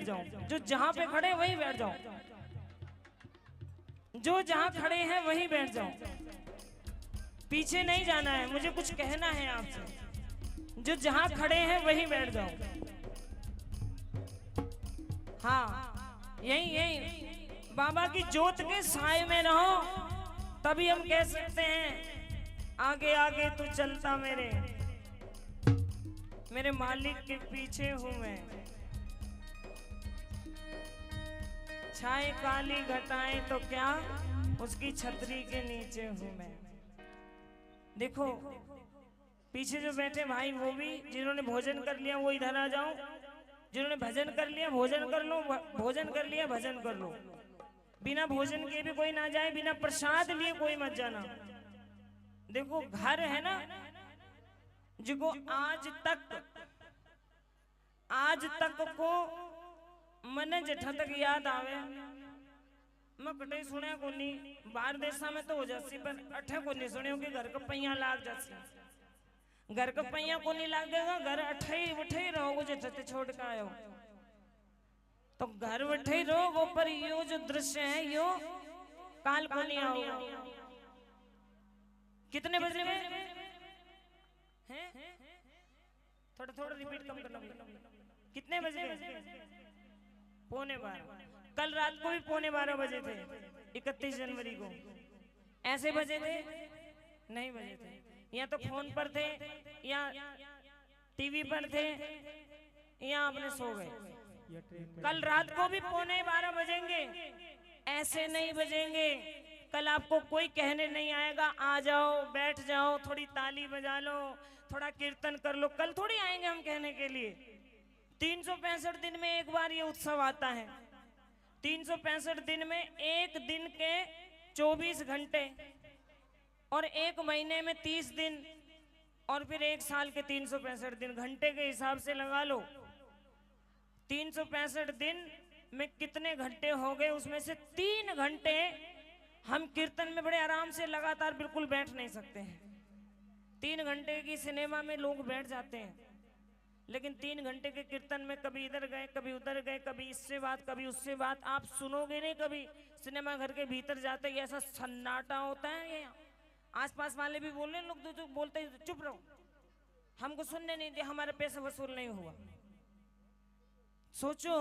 बैठ जाओ, जो जहां पे खड़े वहीं बैठ जाओ, जो जहां खड़े हैं वहीं बैठ जाओ, पीछे नहीं जाना है। मुझे कुछ कहना है आपसे, जो जहां खड़े हैं वहीं बैठ जाओ। हाँ, यही यही बाबा की जोत के साए में रहो, तभी हम कह सकते हैं आगे आगे तू चलता मेरे मालिक के पीछे हूं मैं। छाए काली घटाएं तो क्या, उसकी छतरी के नीचे हूं मैं। देखो पीछे जो बैठे भाई, वो भी जिन्होंने भोजन कर लिया वो इधर आ जाओ, जिन्होंने भजन कर लिया भोजन कर लो, भोजन कर लिया भजन कर लो। बिना भोजन के भी कोई ना जाए, बिना प्रसाद लिए कोई मत जाना। देखो घर है ना, जिको आज तक को मने जेठा तक याद आवे, मैं कटे सुने को नहीं। बाहर देशा में तो हो जाती, पर अठे को नहीं सुने कि घर का पहिया लाग जाती। घर का पहिया को नहीं लागेगा, घर अठे उठे रहोगे जेठा ते छोड़ के आयो, तो घर उठे रहोगे। पर यो जो दृश्य है यो काल को नहीं आओ। कितने बजे में हैं? थोड़ा थोड़ा रिपीट कम करना। कितने बजे? 11:15। कल रात को भी 11:15 बजे थे, 31 जनवरी को। ऐसे बजे थे? नहीं बजे थे। या तो फोन पर थे, या टीवी पर थे, या अपने सो गए। कल रात को भी 11:15 बजेंगे, ऐसे नहीं बजेंगे। कल आपको कोई कहने नहीं आएगा आ जाओ बैठ जाओ, थोड़ी ताली बजा लो, थोड़ा कीर्तन कर लो। कल थोड़ी आएंगे हम कहने के लिए। 365 दिन में एक बार ये उत्सव आता है। 365 दिन में एक दिन के 24 घंटे, और एक महीने में 30 दिन, और फिर एक साल के 365 दिन। घंटे के हिसाब से लगा लो 365 दिन में कितने घंटे हो गए। उसमें से 3 घंटे हम कीर्तन में बड़े आराम से लगातार बिल्कुल बैठ नहीं सकते हैं। 3 घंटे की सिनेमा में लोग बैठ जाते हैं, लेकिन 3 घंटे के कीर्तन में कभी इधर गए कभी उधर गए, कभी इससे बात कभी उससे बात, आप सुनोगे नहीं। कभी सिनेमा घर के भीतर जाते ही ऐसा सन्नाटा होता है, ये आसपास वाले भी बोल रहे, लोग तो बोलते चुप रहो, हमको सुनने नहीं दिया, हमारा पैसा वसूल नहीं हुआ। सोचो,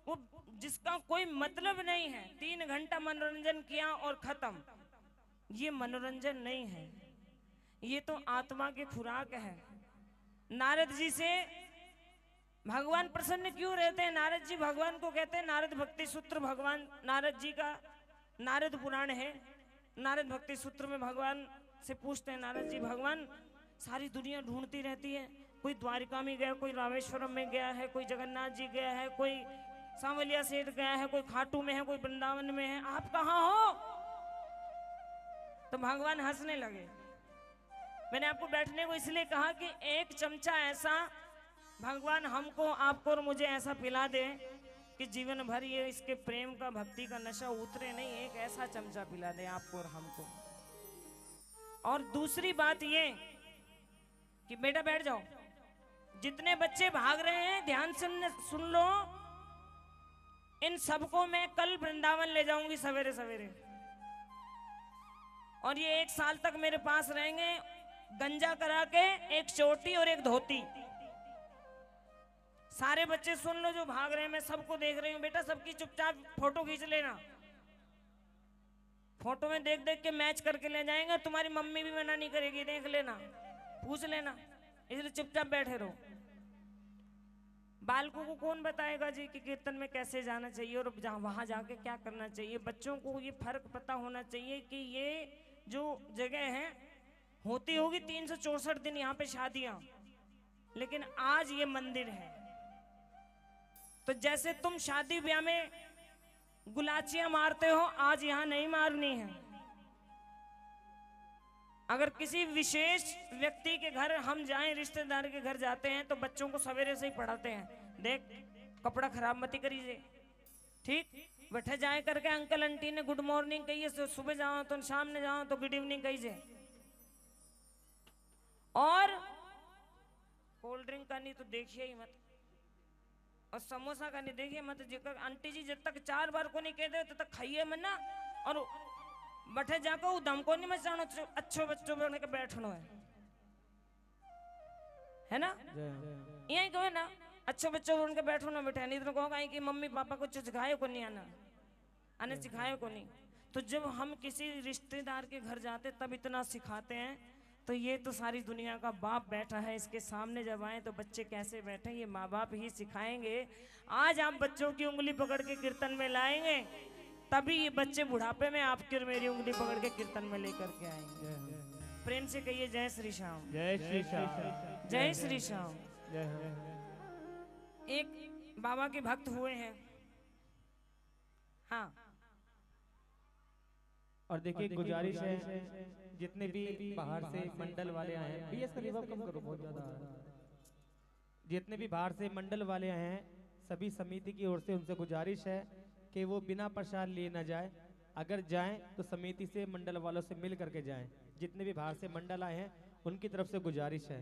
वो जिसका कोई मतलब नहीं है, 3 घंटा मनोरंजन किया और खत्म। ये मनोरंजन नहीं है, ये तो आत्मा की खुराक है। नारद जी से भगवान प्रसन्न क्यों रहते हैं? नारद जी भगवान को कहते हैं, नारद भक्ति सूत्र भगवान नारद जी का नारद पुराण है। नारद भक्ति सूत्र में भगवान से पूछते हैं, नारद जी भगवान सारी दुनिया ढूंढती रहती है, कोई द्वारिका में गया, कोई रामेश्वरम में गया है, कोई जगन्नाथ जी गया है, कोई सांवलिया सेठ गया है, कोई खाटू में है, कोई वृंदावन में है, आप कहाँ हो? तो भगवान हंसने लगे। मैंने आपको बैठने को इसलिए कहा कि एक चमचा ऐसा भगवान हमको आपको और मुझे ऐसा पिला दे कि जीवन भर ये इसके प्रेम का भक्ति का नशा उतरे नहीं। एक ऐसा चमचा पिला दे आपको और हमको। और दूसरी बात ये कि बेटा बैठ जाओ, जितने बच्चे भाग रहे हैं ध्यान से सुन लो, इन सबको मैं कल वृंदावन ले जाऊंगी सवेरे सवेरे, और ये 1 साल तक मेरे पास रहेंगे, गंजा करा के एक चोटी और एक धोती। सारे बच्चे सुन लो जो भाग रहे हैं, मैं सबको देख रही हूं। बेटा सबकी चुपचाप फोटो खींच लेना, फोटो में देख देख के मैच करके ले जाएंगे। तुम्हारी मम्मी भी मना नहीं करेगी, देख लेना, पूछ लेना, इसलिए चुपचाप बैठे रहो। बालकों को कौन बताएगा जी कि कीर्तन में कैसे जाना चाहिए और वहां जाके क्या करना चाहिए। बच्चों को ये फर्क पता होना चाहिए कि ये जो जगह है, होती होगी 364 दिन यहाँ पे शादियां, लेकिन आज ये मंदिर है। तो जैसे तुम शादी ब्याह में गुलाचियां मारते हो, आज यहां नहीं मारनी है। अगर किसी विशेष व्यक्ति के घर हम जाएं, रिश्तेदार के घर जाते हैं, तो बच्चों को सवेरे से ही पढ़ाते हैं, देख कपड़ा खराब मत करिए, ठीक बैठे जाए करके अंकल आंटी ने गुड मॉर्निंग कहिए, सुबह जाओ तो शाम में जाओ तो गुड इवनिंग कहिए। और कोल्ड ड्रिंक का नहीं तो देखिए ही मत, और समोसा का नहीं देखिए मत जेकर आंटी जी जब तक 4 बार को नहीं कह दे तब तक खाइए मना और बैठे जाकर वो दम को नहीं मचानो अच्छो बच्चों बन के बैठनो है ना यही कहो ना अच्छो बच्चों बन के बैठो ना बैठे नहीं तो कहोगा कि मम्मी पापा को कुछ सिखाए को नहीं आना आने सिखाए को नहीं। तो जब हम किसी रिश्तेदार के घर जाते तब इतना सिखाते हैं तो ये तो सारी दुनिया का बाप बैठा है इसके सामने जब आए तो बच्चे कैसे बैठे ये माँ बाप ही सिखाएंगे। आज आप बच्चों की उंगली पकड़ के कीर्तन में लाएंगे तभी ये बच्चे बुढ़ापे में आपकी और मेरी उंगली पकड़ के कीर्तन में लेकर के आएंगे। प्रेम से कहिए जय श्री श्याम जय श्री श्याम जय श्री श्याम। जय। एक बाबा के भक्त हुए हैं हाँ और देखिए गुजारिश है जितने भी बाहर से मंडल वाले आए हैं भैया इसका रिवर्ब कम करो बहुत ज्यादा। जितने भी बाहर से मंडल वाले आए हैं सभी समिति की ओर से उनसे गुजारिश है कि वो बिना प्रसाद लिए ना जाए। अगर जाएं तो समिति से मंडल वालों से मिल करके जाएं। जितने भी बाहर से मंडल आए हैं उनकी तरफ से गुजारिश है।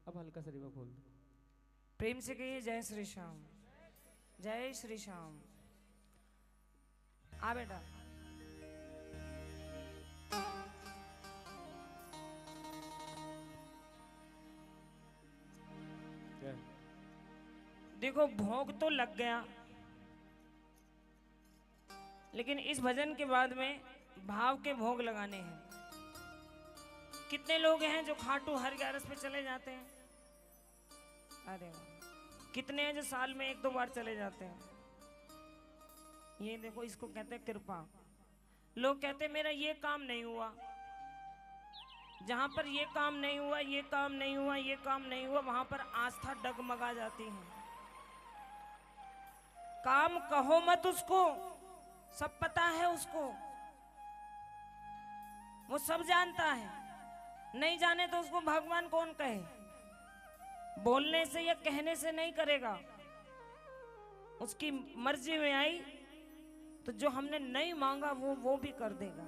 अब हल्का सा रिवर्ब खोल दो। प्रेम से कहिए जय श्री श्याम जय श्री श्याम। आ बेटा देखो भोग तो लग गया लेकिन इस भजन के बाद में भाव के भोग लगाने हैं। कितने लोग हैं जो खाटू हर 11 पे चले जाते हैं? अरे वाह। कितने हैं जो साल में 1-2 बार चले जाते हैं? ये देखो इसको कहते हैं कृपा। लोग कहते हैं मेरा ये काम नहीं हुआ, जहां पर ये काम नहीं हुआ, ये काम नहीं हुआ, ये काम नहीं हुआ, वहां पर आस्था डगमगा जाती है। काम कहो मत उसको, सब पता है उसको, वो सब जानता है। नहीं जाने तो उसको भगवान कौन कहे? बोलने से या कहने से नहीं करेगा। उसकी मर्जी में आई तो जो हमने नहीं मांगा वो भी कर देगा।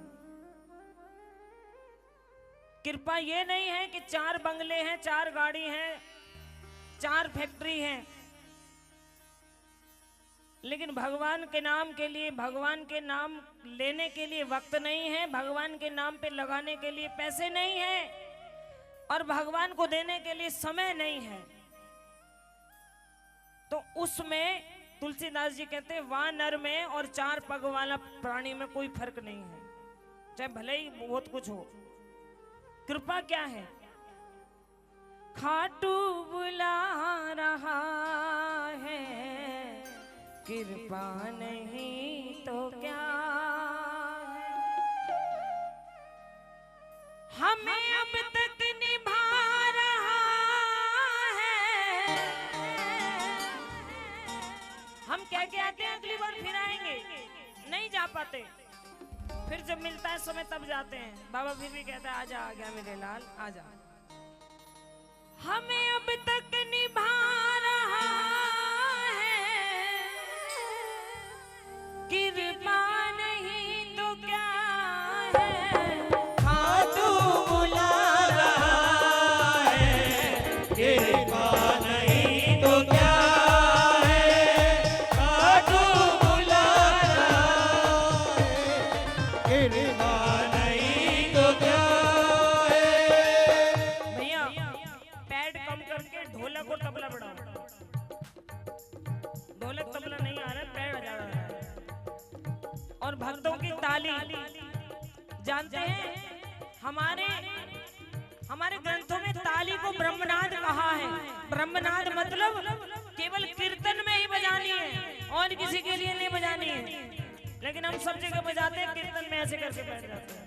कृपा ये नहीं है कि 4 बंगले हैं, 4 गाड़ी हैं, 4 फैक्ट्री हैं, लेकिन भगवान के नाम के लिए, भगवान के नाम लेने के लिए वक्त नहीं है, भगवान के नाम पे लगाने के लिए पैसे नहीं है, और भगवान को देने के लिए समय नहीं है। तो उसमें तुलसीदास जी कहते हैं वहां नर में और 4 पग वाला प्राणी में कोई फर्क नहीं है, चाहे भले ही बहुत कुछ हो। कृपा क्या है? खाटू बुला रहा है, कृपा नहीं तो क्या है? हमें अब तक निभा रहा है। हम क्या कहते हैं अगली बार फिर आएंगे, नहीं जा पाते, फिर जब मिलता है समय तब जाते हैं। बाबा फिर भी कहता है आजा आ गया मेरे लाल आजा। हमें अब तक निभा रहा है, कृपा नहीं तो क्या है? खाटू बुला रहा है, कृपा नहीं तो क्या है? खाटू बुला रहा है, कृपा नहीं तो क्या है? भैया पैड कम करके ढोलक और तबला बढ़ाओ। ढोलक तबला नहीं आ रहा, पैड जा रहा है। और भक्तों की ताली। जानते हैं हमारे ग्रंथों में ताली को ब्रह्मनाद कहा है। ब्रह्मनाद मतलब केवल कीर्तन में ही बजानी है और किसी के लिए नहीं बजानी है, लेकिन हम सब जगह बजाते हैं, कीर्तन में ऐसे करके बैठ जाते हैं।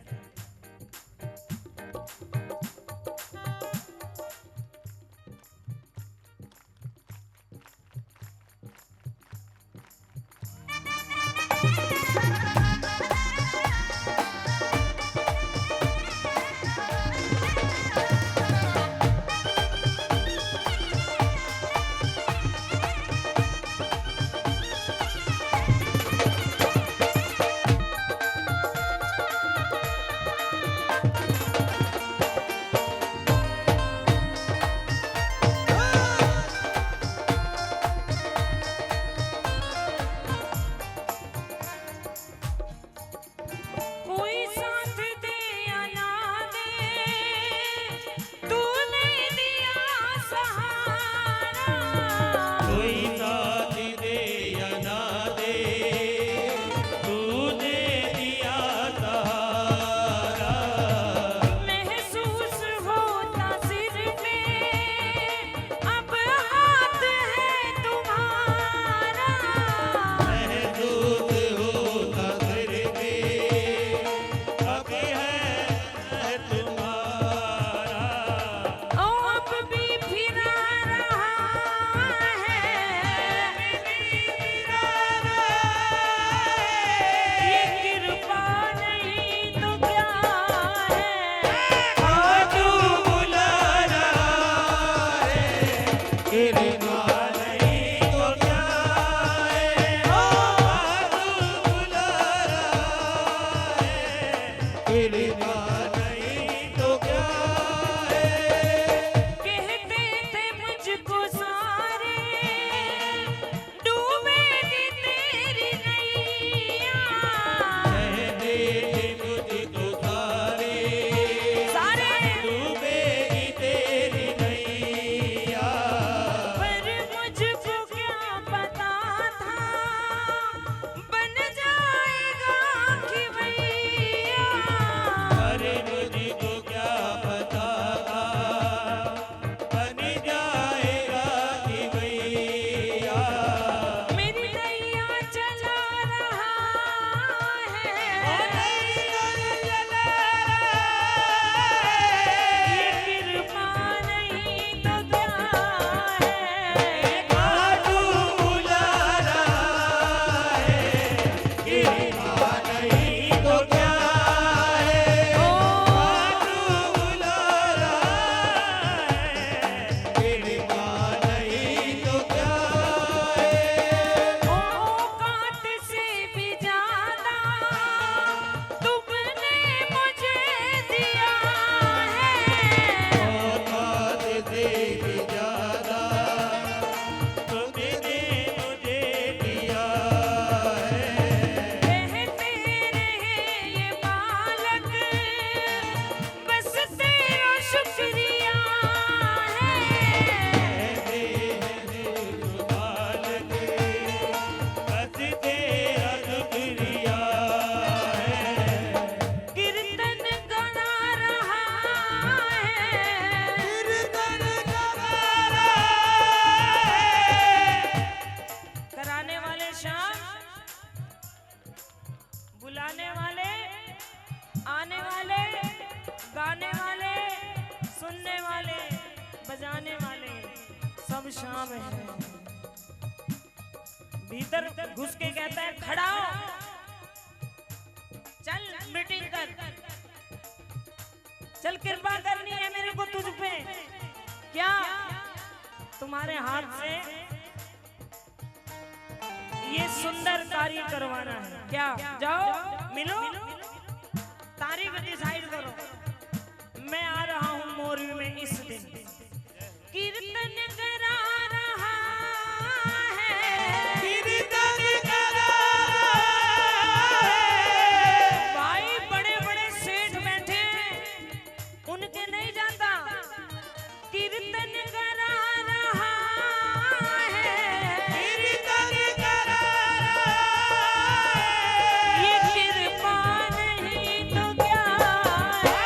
बुलाने वाले, आने वाले, गाने वाले, सुनने वाले, बजाने वाले सब शाम है। भीतर घुस के कहता है खड़ा हो, चल मीटिंग कर, चल कृपा करनी है मेरे को तुझ पे। क्या तुम्हारे हाथ से ये सुंदर कार्य करवाना है क्या? जाओ मिलो, तारीख डिसाइड करो। मैं आ रहा हूँ मोरवी में इस दिन, कीर्तन करा रहा है, कीर्तन करा रहा है। भाई बड़े बड़े सेठ बैठे हैं, उनके नहीं जाता। कीर्तन करा रहा है, कीर्तन करा ये कृपा नहीं तो क्या है?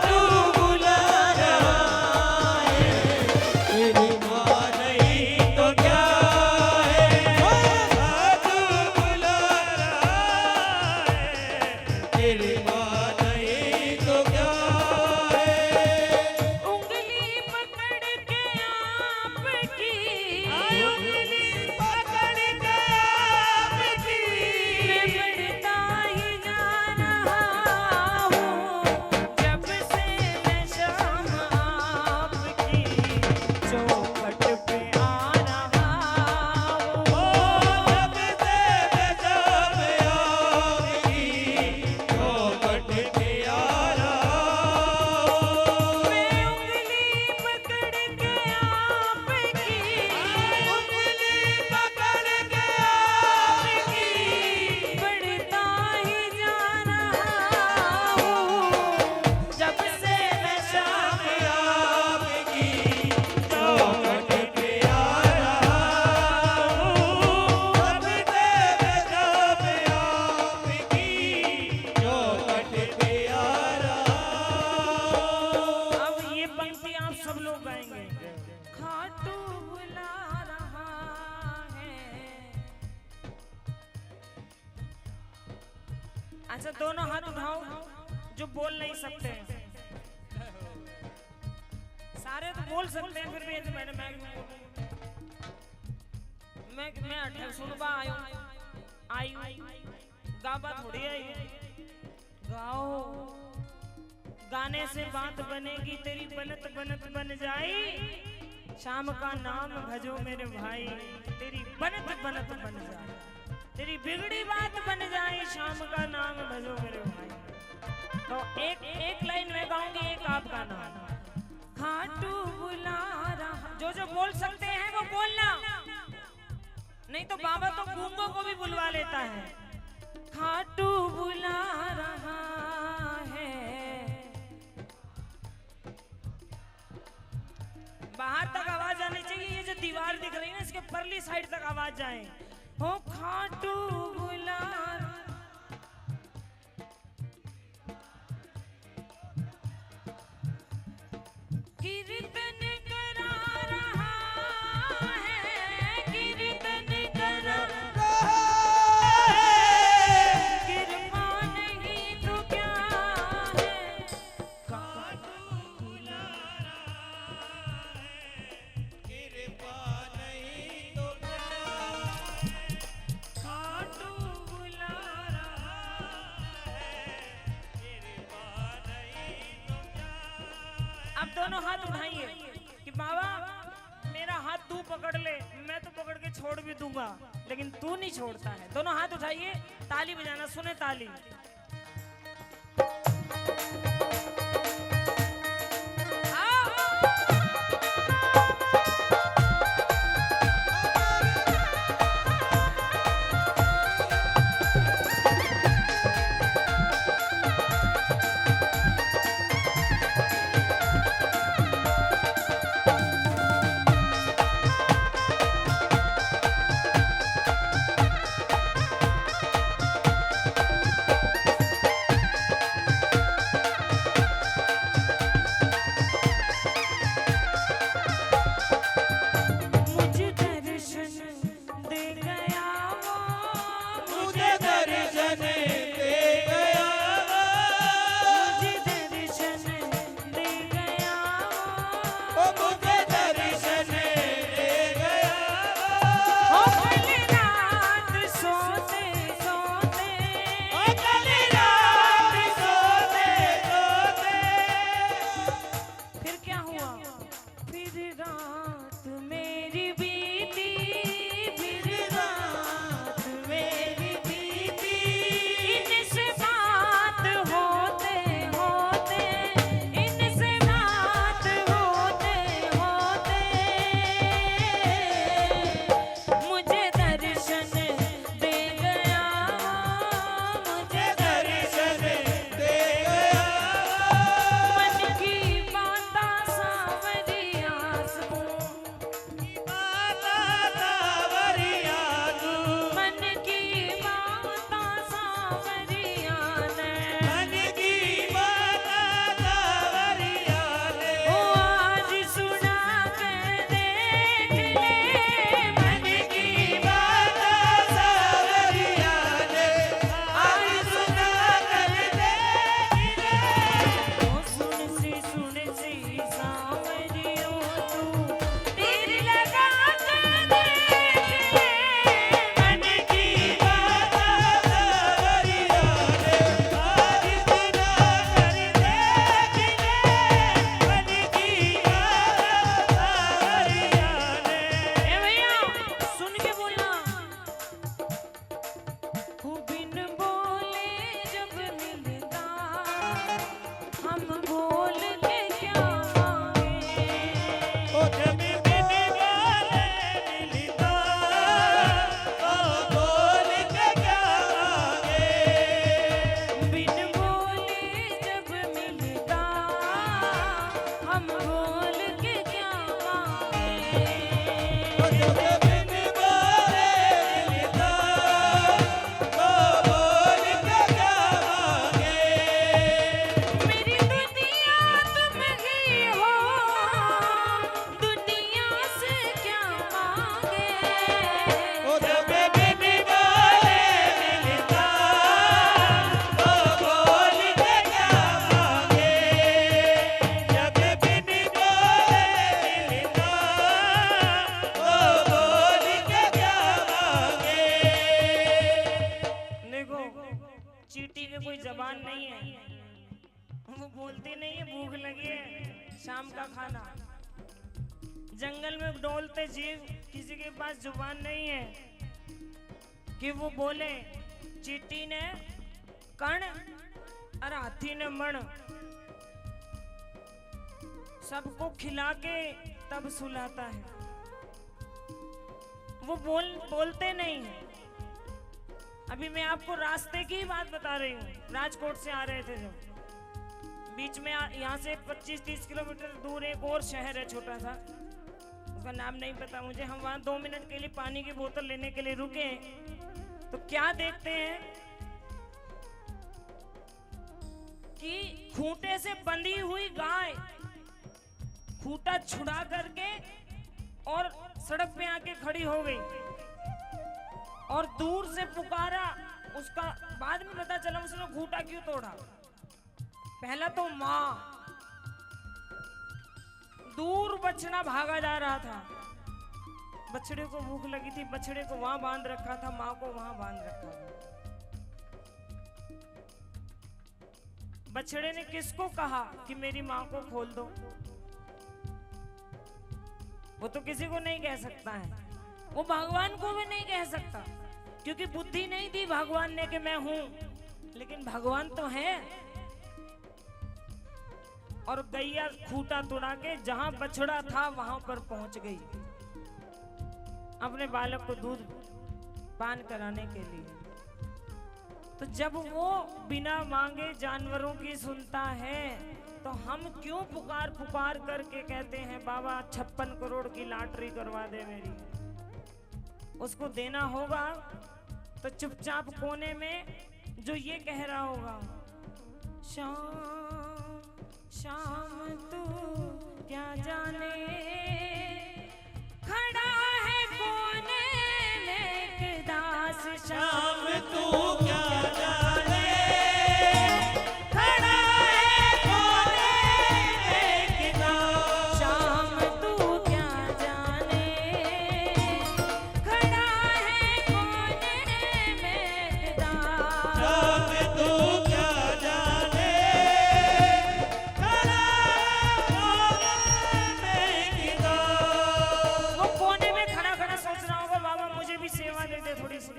तू बुला रहा है, तेरी माँ नहीं तो क्या है। तू बुला रहा है, तेरी माँ नहीं तो क्या है। उंगली पकड़ के आपकी, उंगली पकड़ के आपकी, मैं बढ़ता ही जा रहा हूँ। जब से मैं शाम आपकी चौखट पे आ रहा हूँ। जब से मैं जब आपकी चौखट पे आ रहा हूँ। मैं उंगली पकड़ के आपकी, उंगली पकड़ के आपकी, बढ़ता ही जा रहा हूँ। जब से मैं शाम आपकी चौखट पे आ रहा हूँ। जब से मैं जब आपकी चौखट पे आ रहा हूँ। अब ये पंक्ति आप सब लोग गाएंगे। खाटू बुला रहा है। अच्छा दोनों हाथ उठाओ जो बोल नहीं सकते हैं। सारे तो बोल सकते हैं, फिर भी ऐसे मैंने मैं अठे सुनबा आयो आई गाबा थोड़ी आई। गाओ, गाने से बात बनेगी तेरी, बनत बनत बन जाई। शाम का नाम भजो मेरे भाई, तेरी बनत बनत बन जाए, तेरी बिगड़ी बात बन जाए। शाम का नाम भजो मेरे भाई। तो एक लाइन मैं गाऊंगी, एक आपका नाम। खाटू बुला रहा, जो बोल सकते हैं वो बोलना, नहीं तो बाबा तो गूंगों को भी बुलवा लेता है। खाटू बुला रहा है, बाहर तक आवाज आनी चाहिए। ये जो दीवार दिख रही है ना, इसके परली साइड तक आवाज जाए। हो खाटू बुला कीर्तन करा रहा है, कीर्तन करा कृपा नहीं तो क्या है। खाटू बुला कृपा नहीं तो क्या है। खाटू बुला रहा कृपा नहीं तो क्या है। अब दोनों हाथ उठाइए कि बाबा मेरा हाथ तू पकड़ ले, मैं तो पकड़ के छोड़ भी दूंगा, लेकिन तू नहीं छोड़ता है। दोनों हाथ उठाइए, ताली बजाना, सुने ताली। में कोई जबान नहीं है, वो बोलती नहीं है भूख लगी है शाम का खाना। जंगल में डोलते जीव, किसी के पास जुबान नहीं है कि वो बोले। चींटी ने कण और हाथी ने मण, सबको खिला के तब सुलाता है। वो बोलते नहीं है। अभी मैं आपको रास्ते की बात बता रही हूँ। राजकोट से आ रहे थे जब, बीच में यहाँ से 25-30 किलोमीटर दूर एक और शहर है छोटा सा, उसका नाम नहीं पता मुझे। हम वहाँ 2 मिनट के लिए पानी की बोतल लेने के लिए रुके, तो क्या देखते हैं कि खूंटे से बंधी हुई गाय खूंटा छुड़ा करके और सड़क पे आके खड़ी हो गई और दूर से पुकारा। उसका बाद में पता चला उसने खूंटा क्यों तोड़ा। पहला तो माँ, दूर बछड़ा भागा जा रहा था, बछड़े को भूख लगी थी, बछड़े को वहां बांध रखा था, माँ को वहां बांध रखा था। बछड़े ने किसको कहा कि मेरी माँ को खोल दो? वो तो किसी को नहीं कह सकता है, वो भगवान को भी नहीं कह सकता, क्योंकि बुद्धि नहीं दी भगवान ने कि मैं हूं, लेकिन भगवान तो है। और गैया खूंटा तोड़ा के जहां बछड़ा था वहां पर पहुंच गई अपने बालक को दूध पान कराने के लिए। तो जब वो बिना मांगे जानवरों की सुनता है, तो हम क्यों पुकार पुकार करके कहते हैं बाबा 56 करोड़ की लॉटरी करवा दे मेरी? उसको देना होगा तो चुपचाप कोने में जो ये कह रहा होगा, शाम शाम तू क्या जाने, खड़ा है कोने में एक दास। शाम तू क्या जाने, खड़ा है कोने में एक दास। शाम तू क्या जाने, खड़ा है कोने में एक दास। शाम तू क्या जाने, खड़ा में किदा। वो कोने में खड़ा खड़ा सोच रहा होगा बाबा मुझे भी सेवा दे दे थोड़ी सी।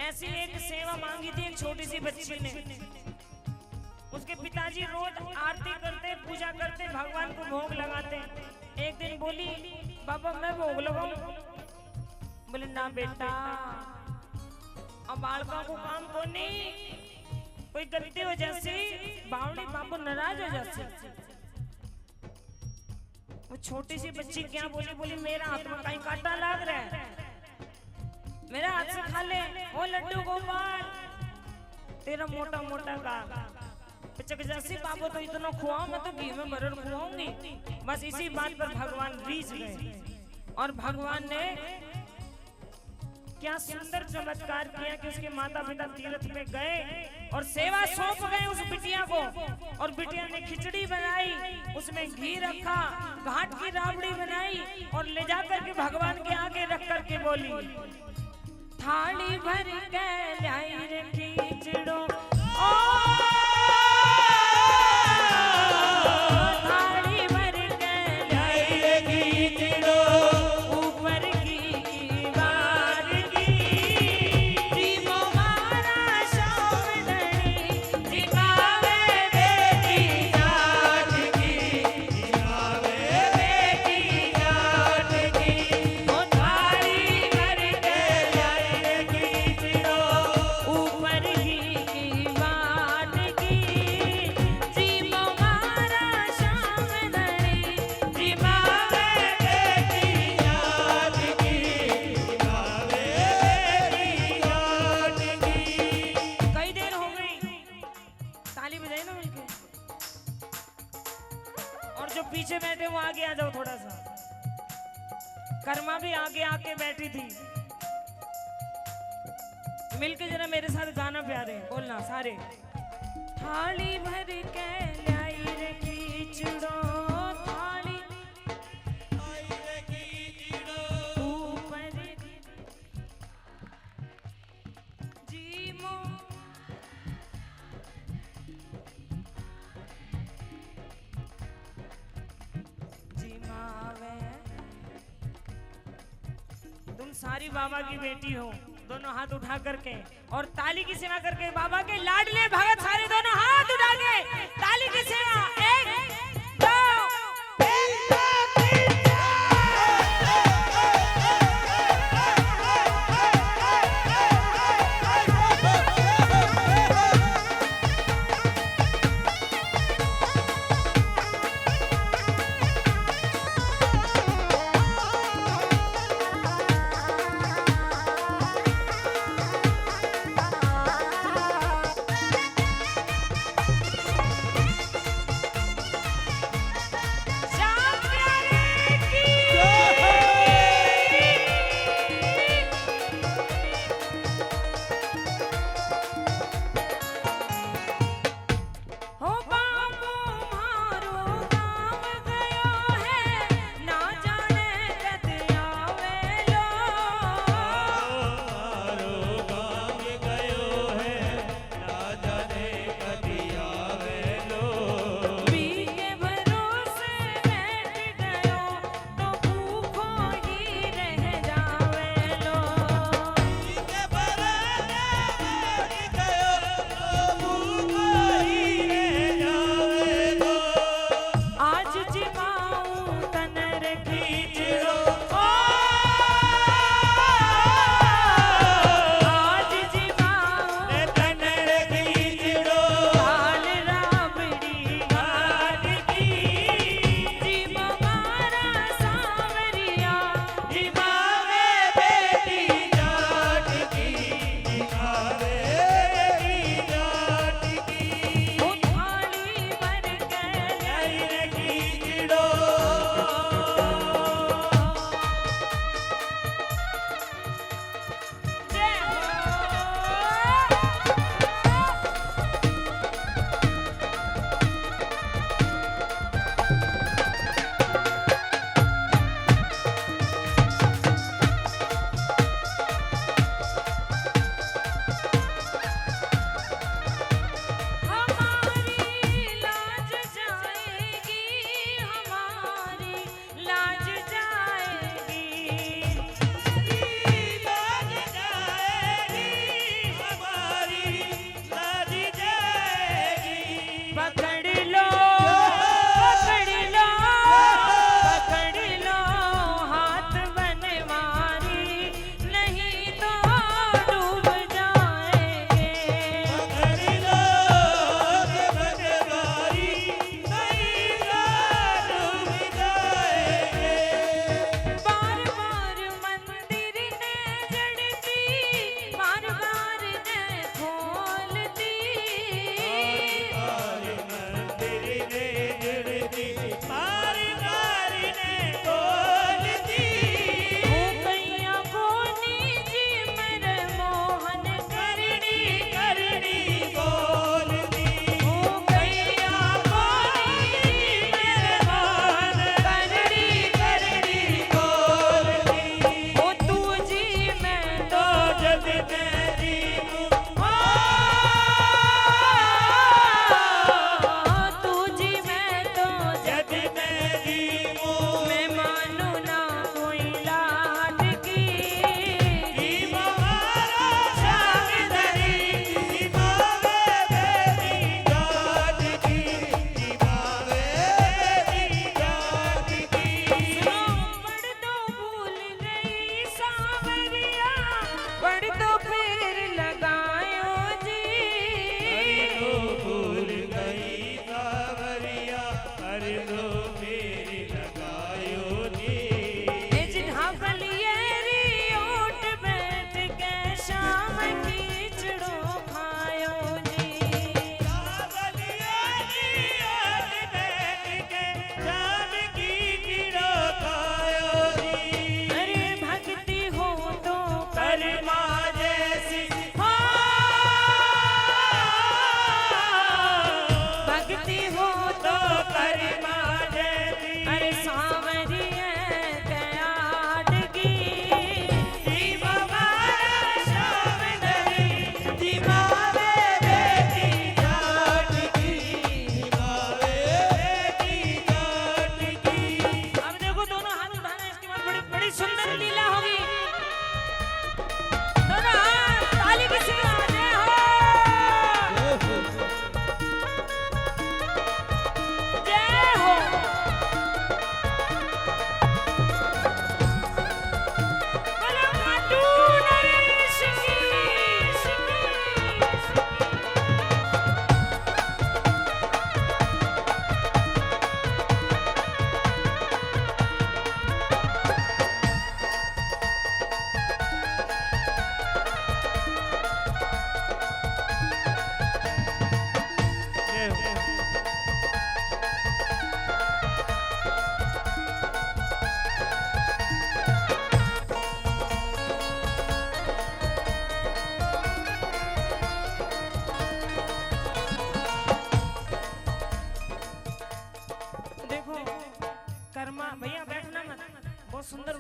ऐसी एक सेवा मांगी थी एक छोटी सी बच्ची ने। उसके पिताजी रोज आरती करते, पूजा करते, भगवान को भोग लगाते। एक दिन बोली बाबा मैं भोग लगाऊं? बोले ना बेटा, अब बालका को काम को नहीं, कोई गलती हो जैसी बावड़ी बाबू नाराज हो जाती। वो छोटी सी बच्ची क्या बोली? बोली मेरा हाथ में कहीं कांटा लग रहा है, मेरा हाथ से खा ले। ओ लड्डू गोपाल, तेरा मोटा मोटा का जैसी बाबू तो इतना खुआओ, मैं तो घी में भरर खुआऊंगी। बस इसी बात पर भगवान रीझ गए और भगवान ने क्या सुंदर चमत्कार किया कि उसके माता पिता तीर्थ में गए और सेवा सौंप गए उस बिटिया को। और बिटिया ने खिचड़ी बनाई, उसमें घी रखा, घाट की राबड़ी बनाई और ले जाकर के भगवान के आगे रख करके बोली, थाली भर के लाई रे खिचड़ो, थाली भर के लाई रे खिचड़ो, ऊपर की बार की, जीवो मारा शाम धनी, जिगावे बेटी जाट की, जिगावे बेटी जाट की। ओ थाली भर के लाई रे खिचड़ो, ऊपर की बात की, जीवो मारा शाम धनी, जिगावे बेटी जाट की, जिगावे बेटी जाट की। कई देर हो गई, ताली बजाई ना मिलके। और जो पीछे बैठे वो आगे आ जाओ थोड़ा सा। कर्मा भी आगे आके बैठी थी। मिलके जरा मेरे साथ गाना प्यारे बोलना सारे। थाली भर के लाई रे खिचड़ो, थाली आई रे खिचड़ो, ऊपर जीमो सारी बाबा की बेटी हो, दोनों हाथ उठा करके और ताली की सेवा करके बाबा के लाडले भगत सारे दोनों हाथ उठा के ताली की सेवा। 1 2 Thank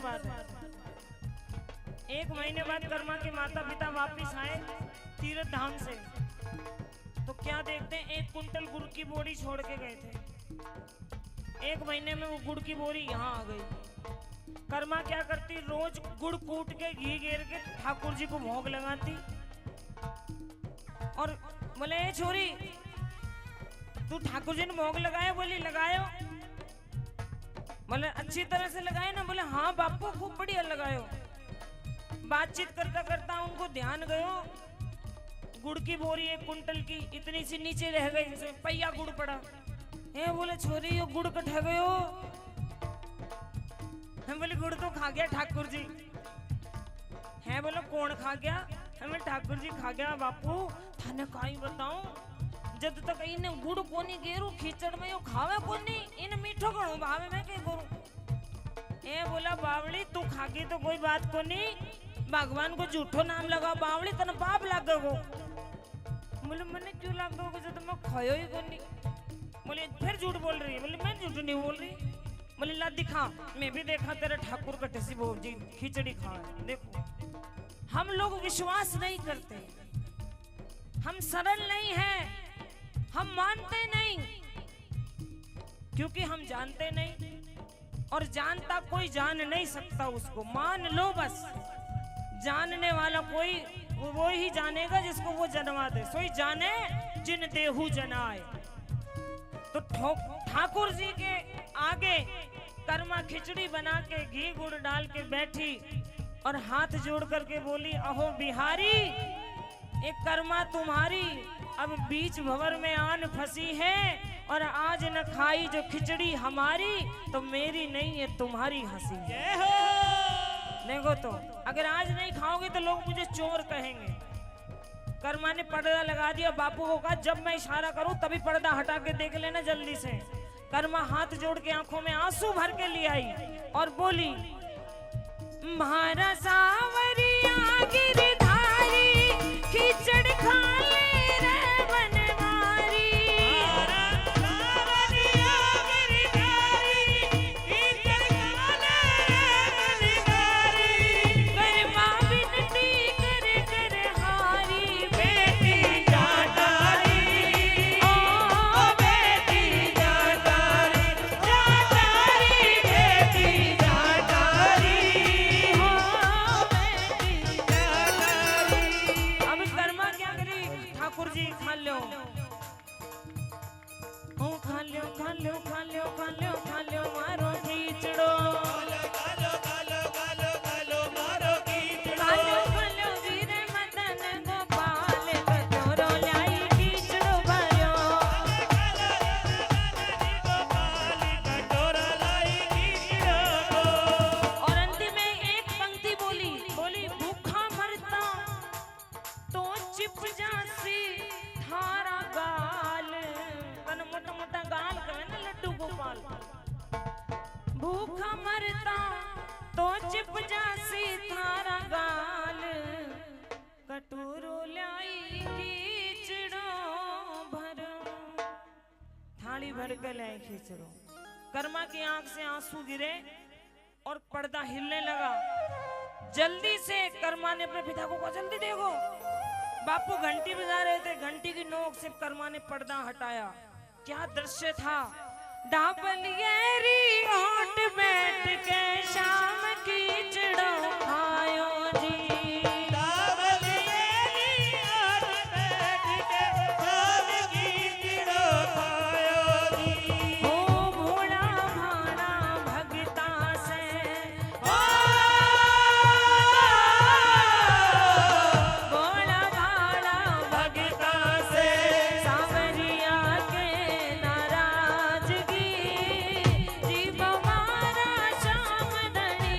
बात है। 1 महीने बाद कर्मा के माता पिता वापिस आए तीर्थ धाम से, तो क्या देखते हैं, 1 कुंटल गुड़ की बोरी छोड़ के गए थे। 1 महीने में वो गुड़ की बोरी यहाँ आ गई। कर्मा क्या करती, रोज गुड़ कूट के घी घेर के ठाकुर जी को भोग लगाती और बोले, ए छोरी तू ठाकुर जी ने भोग लगाया? बोली लगायो। बोले अच्छी तरह से लगाए ना? बोले हाँ बापू खूब बढ़िया लगायो। बातचीत करता करता उनको ध्यान गयो, गुड़ की बोरी 1 कुंटल की इतनी सी नीचे रह गई, जिसमें पहिया गुड़ पड़ा है। बोले छोरी ये गुड़ कट गयो। हम बोले गुड़ तो खा गया ठाकुर जी है। बोले कौन खा गया? हमें ठाकुर जी खा गया बापू। थाने काई बताऊं, जब तक इन गुड़ कोनी गेरू खीचड़ में यो खावे कोनी, इन मीठो घणो भावे मैं के करूं। ए बोला बावली तू खागी तो कोई बात कोनी, भगवान को झूठो नाम लगाओ बावली, तने पाप लागेगो। बोले मैंने क्यों लागेगो जब मैं खायो ही कोनी। बोले फिर झूठ बोल रही है। बोले मैं झूठ नहीं बोल रही। बोले ला दिखा, मैं भी देखा तेरे ठाकुर का टेसी वो जी खिचड़ी खा। देखो हम लोग विश्वास नहीं करते, हम सरल नहीं हैं, हम मानते नहीं, क्योंकि हम जानते नहीं, और जानता कोई जान नहीं सकता उसको। मान लो बस, जानने वाला कोई वो ही जानेगा जिसको वो जन्मा दे। सोई जाने जिन देहु जनाए। तो ठाकुर जी के आगे कर्मा खिचड़ी बना के घी गुड़ डाल के बैठी और हाथ जोड़ करके बोली, अहो बिहारी एक कर्मा तुम्हारी अब बीच भंवर में आन फंसी है, और आज न खाई जो खिचड़ी हमारी तो मेरी नहीं है तुम्हारी हंसी। जय हो। देखो तो अगर आज नहीं खाओगे तो लोग मुझे चोर कहेंगे। कर्मा ने पर्दा लगा दिया, बापू को कहा जब मैं इशारा करूं तभी पर्दा हटा के देख लेना जल्दी से। कर्मा हाथ जोड़ के आंखों में आंसू भर के ले आई और बोली, म्हारा सावरिया गिरधारी खिचड़ खा ले रे बनवारी। सावरिया गिरधारी खिचड़ खा ले रे बनवारी। कर्मा विनती कर कर हारी, बेटी जाटारी, ओ बेटी जाटारी, जाटारी बेटी जाटारी, हो बेटी जाटारी। अब कर्मा क्या करी, ठाकुर जी खा लो, ओ खा लो खा लो खा लो खा लो खा लो मारो खीचड़ो, गालो गालो गालो गालो मारो कीचड़ो। खा लो वीरे मदन गोपाल कटोरो लाई खीचड़ो भरो। गालो गोपाल कटोरा लाई कीचड़ो। और अंतिम में एक पंक्ति बोली, भूखा मरता तो चिप जासी थारा गाल। तन मोटा मोटा गाल कहे ना लड्डू गोपाल। भूखा मरता तो चिप जासी थारा गाल, कटोरो लाई खीचड़ो भरो। थाली भर के लाई खीचड़ो। कर्मा की आंख से आंसू गिरे और पर्दा हिलने लगा। जल्दी से कर्मा ने अपने पिता को कहा, जल्दी देखो। बापू घंटी बजा रहे थे, घंटी की नोक से कर्मा ने पर्दा हटाया। क्या दृश्य था, डाबलियरी ओट बैठ के शाम खीचड़ो खायो जी। डाबलियरी ओट बैठ के शाम कीचड़ो खायो जी। ओ भोला भाला भगता से, भोला भाला भगता से सावरिया के नाराजगी, जीव मारा श्याम धनी,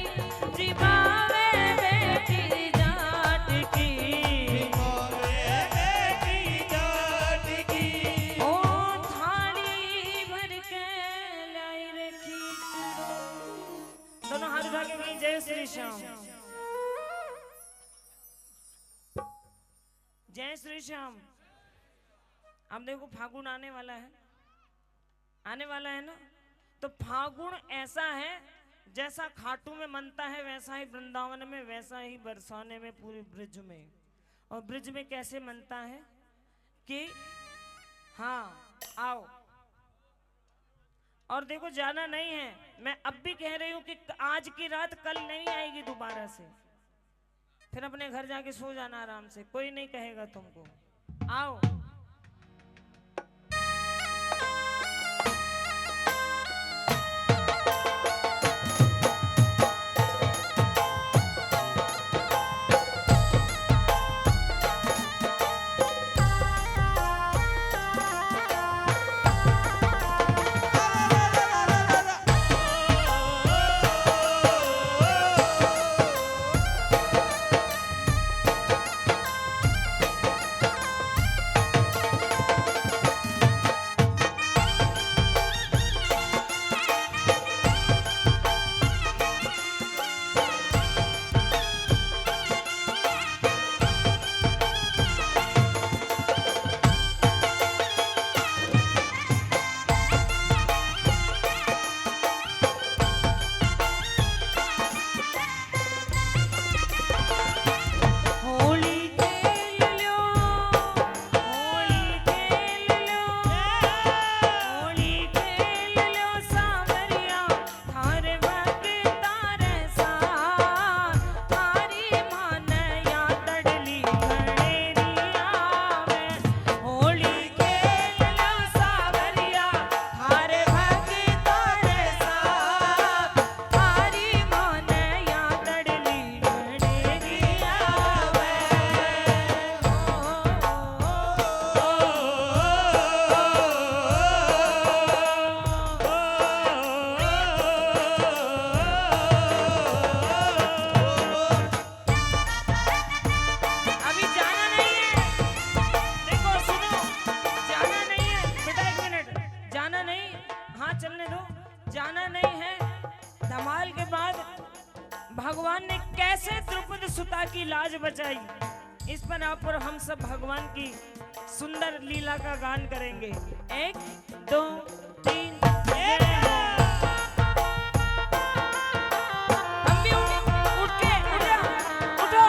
जीवावे बेटी जाट की। मोरे बेटी जाट की। ओ थाली भर के लाई रे खीचड़ो। दोनों हाथ उठा के कहीं जय श्री श्याम, जय श्री श्याम। अब देखो फागुन आने वाला है ना, तो फागुन ऐसा है जैसा खाटू में मनता है वैसा ही वृंदावन में, वैसा ही बरसाने में, पूरे ब्रिज में। और ब्रिज में कैसे मनता है कि हाँ आओ। और देखो जाना नहीं है, मैं अब भी कह रही हूं कि आज की रात कल नहीं आएगी दोबारा से, फिर अपने घर जाके सो जाना आराम से, कोई नहीं कहेगा तुमको। आओ। भगवान ने कैसे द्रौपदी सुता की लाज बचाई, इस पर आप और हम सब भगवान की सुंदर लीला का गान करेंगे। 1 2 3 हम भी उठ के उठो।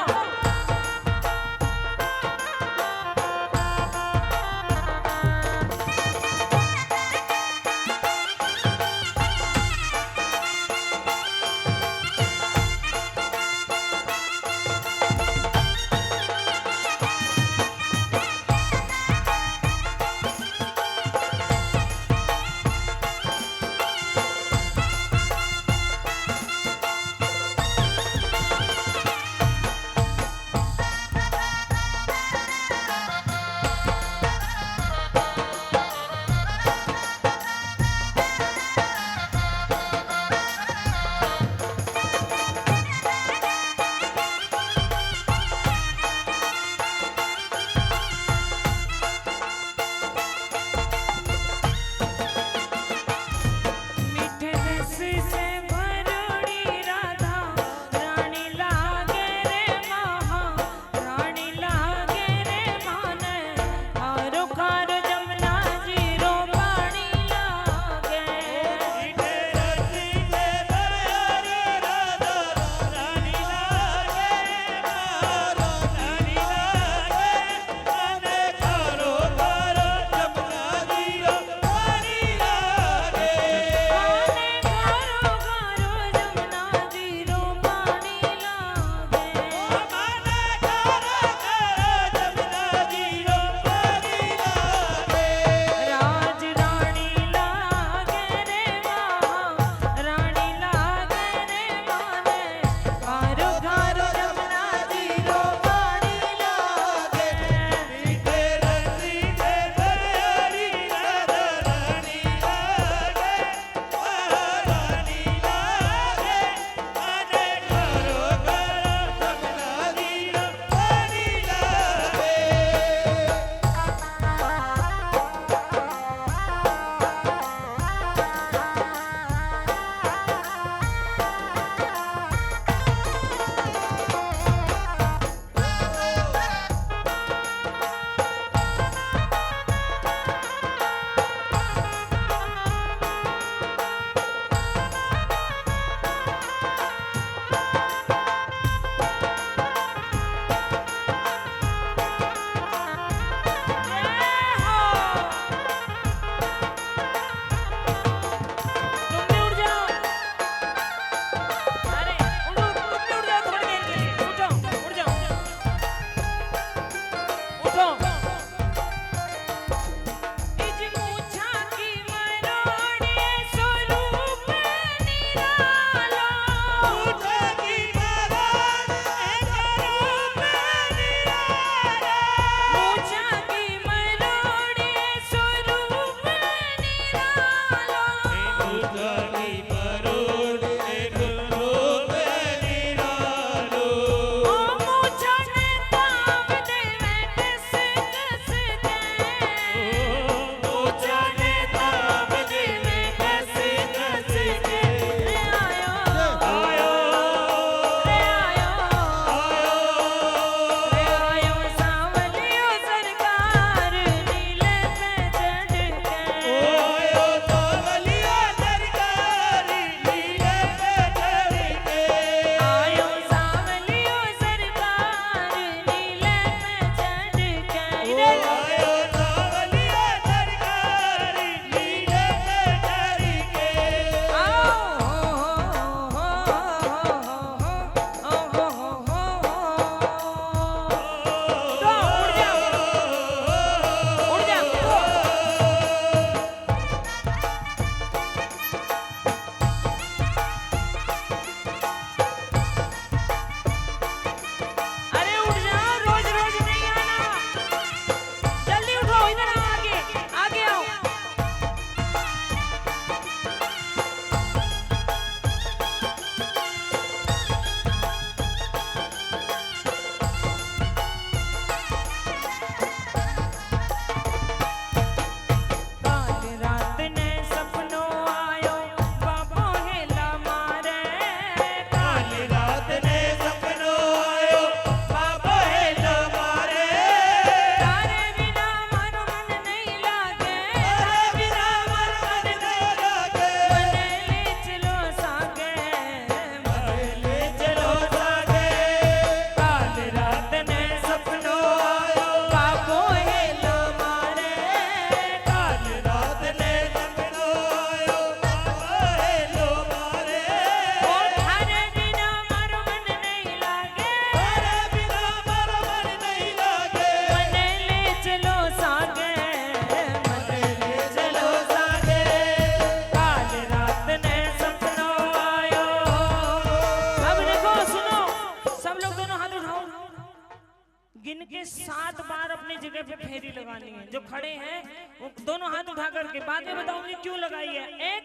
वाली है। जो खड़े हैं वो दोनों हाथ उठा करके बाद में बताऊंगी क्यों लगाई है। 1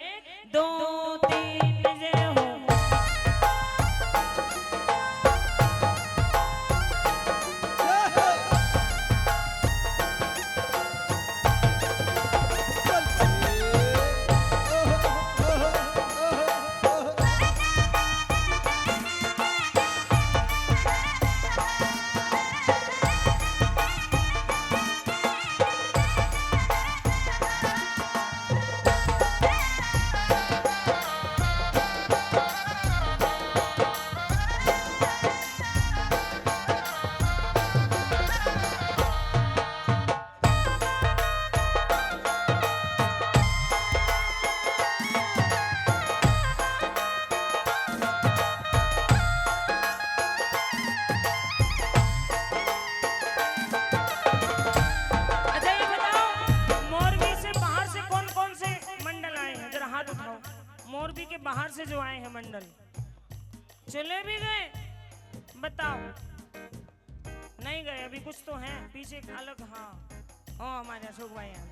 2 3 जय हो। मोरबी के बाहर से जो आए हैं मंडल, चले भी गए? बताओ। नहीं गए अभी, कुछ तो हैं पीछे एक अलग। हाँ हाँ हमारे अशोक भाई हैं।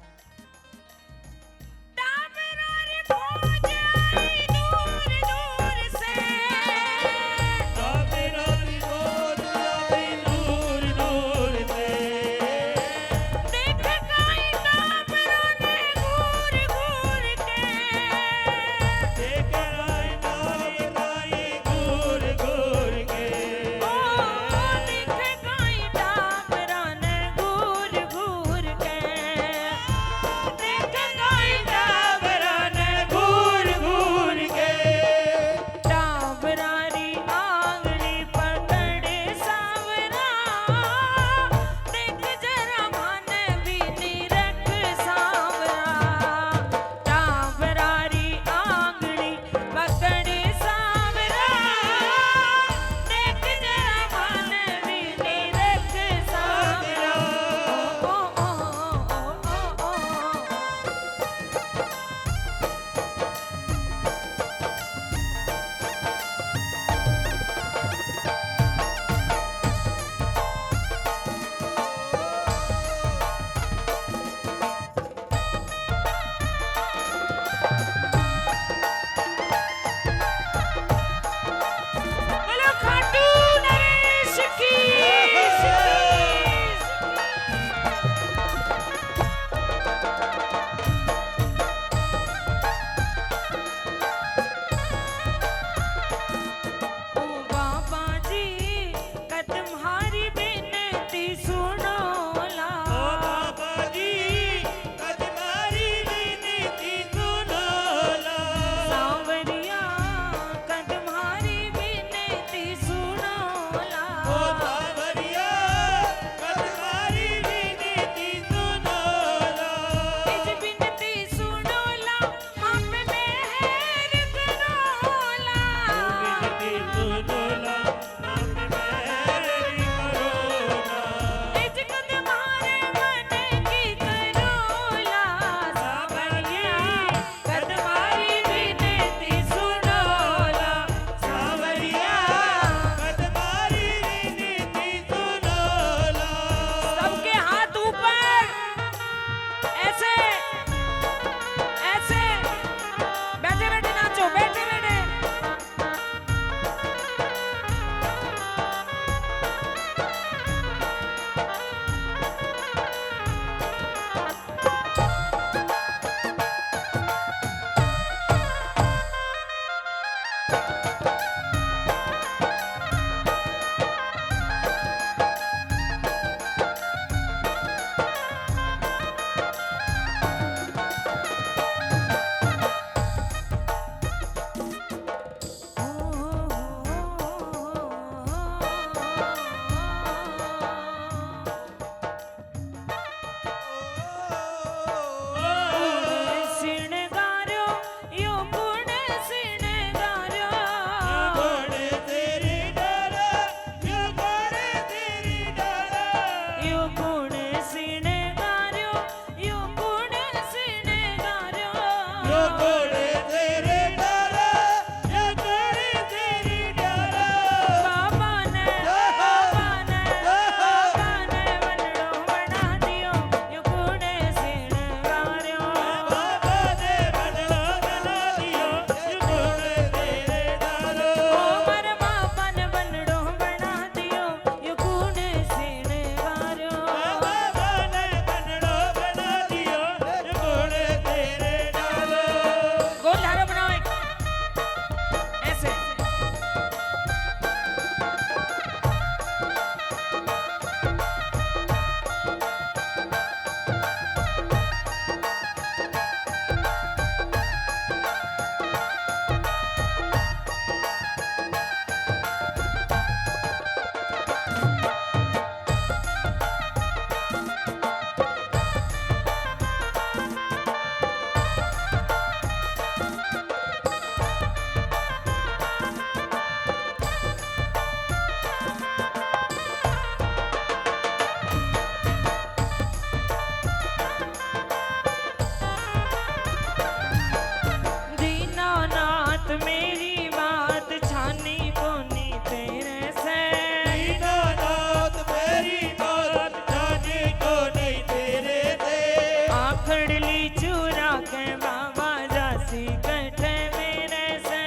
आखड़ली चूरा के बाबा जासी कटे मेरे से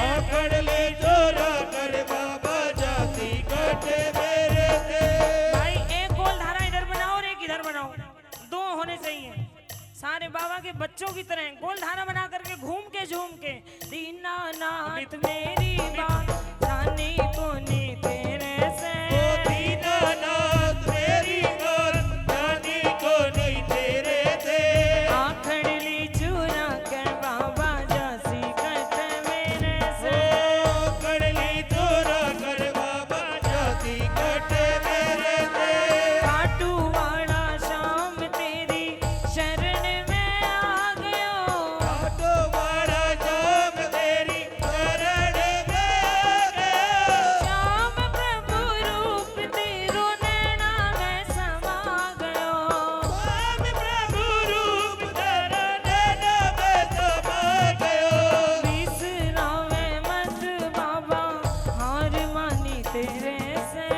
आखड़ली चोरा कर बाबा जाती कटे मेरे से भाई एक गोल धारा इधर बनाओ और एक इधर बनाओ, दो होने चाहिए। सारे बाबा के बच्चों की तरह गोल धारा बना करके घूम के झूम के दीनानाथ मेरी बात जानी कोनी तेरे से दीनानाथ मेरी बात जानी को नहीं तेरे से आखड़ली चूरा के बाबा जासी कटे मेरे से आखड़ली चोरा कर बाबा जाती कटे मेरे से काटू वाला शाम तेरी शरण में आ गयो काटो वाला शाम तेरी शरण में आ गया श्याम प्रभु रूप तेरो नैना में समा गयो स्वामी प्रभु रूप तेरा नैना में समा गयो बिसरावे मत बाबा हार मानी तेरे से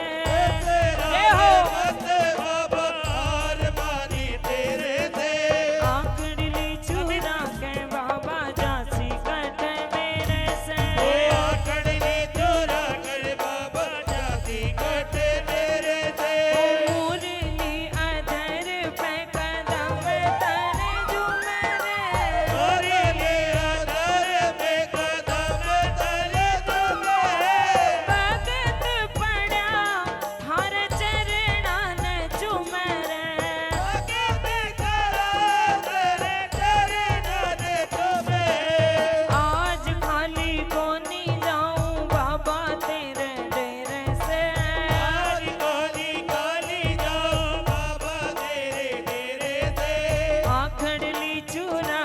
तेरा जय हो। मत बाबा हार मानी तेरे से आखड़ली चूरा के बाबा जासी कटे मेरे से ओ आखड़ली चोरा कर बाबा जाती कटे तेरे से मुरली अधर पे कदम तन झूमे रे और ले आधार पे कदम तले तुम्हें भगत पड़ा हर चरणा न चूमे रे आगे देखा तेरे चरणों ने तुम्हें आज खाली कोनी जाऊं बाबा तेरे डेरे से आज काली काली जाओ बाबा तेरे डेरे से आखड़ली चूरा